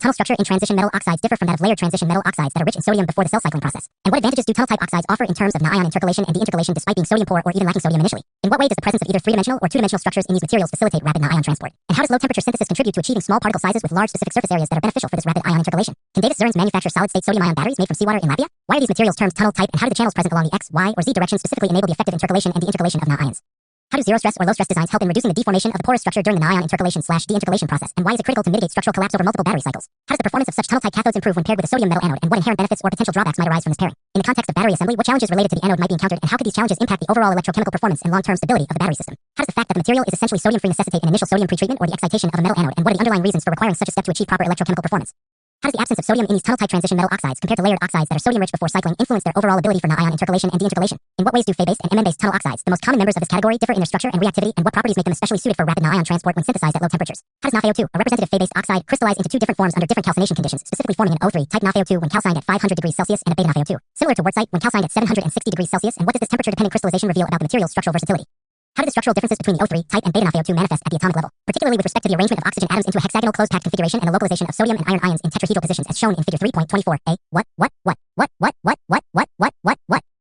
the tunnel structure in transition metal oxides differ from that of layered transition metal oxides that are rich in sodium before the cell cycling process? And what advantages do tunnel-type oxides offer in terms of na-ion intercalation and deintercalation despite being sodium poor or even lacking sodium initially? In what way does the presence of either three-dimensional or two-dimensional structures in these materials facilitate rapid na-ion transport? And how does low-temperature synthesis contribute to achieving small particle sizes with large specific surface areas that are beneficial for this rapid ion intercalation? Can Davis Zerns manufacture solid-state sodium-ion batteries made from seawater in Latvia? Why are these materials termed tunnel-type, and how do the channels present along the X, Y, or Z direction specifically enable the effective intercalation and deintercalation of na-ions? How do zero-stress or low-stress designs help in reducing the deformation of the porous structure during the na-ion intercalation/deintercalation process, and why is it critical to mitigate structural collapse over multiple battery cycles? How does the performance of such tunnel-type cathodes improve when paired with a sodium metal anode, and what inherent benefits or potential drawbacks might arise from this pairing? In the context of battery assembly, what challenges related to the anode might be encountered, and how could these challenges impact the overall electrochemical performance and long-term stability of the battery system? How does the fact that the material is essentially sodium-free necessitate an initial sodium pretreatment or the excitation of a metal anode, and what are the underlying reasons for requiring such a step to achieve proper electrochemical performance? How does the absence of sodium in these tunnel-type transition metal oxides compared to layered oxides that are sodium-rich before cycling influence their overall ability for na-ion intercalation and deintercalation? In what ways do Fe-based and Mn-based tunnel oxides, the most common members of this category, differ in their structure and reactivity, and what properties make them especially suited for rapid na-ion transport when synthesized at low temperatures? How does NaFeO2, a representative Fe-based oxide, crystallize into two different forms under different calcination conditions, specifically forming an O3 type NaFeO2 when calcined at 500 degrees Celsius and a beta NaFeO2, similar to Wurtzite when calcined at 760 degrees Celsius, and what does this temperature-dependent crystallization reveal about the material's structural versatility? How do the structural differences between the O3 type and beta NaFeO2 manifest at the atomic level, particularly with respect to the arrangement of oxygen atoms into a hexagonal closed-packed configuration and the localization of sodium and iron ions in tetrahedral positions as shown in figure 3.24a? What?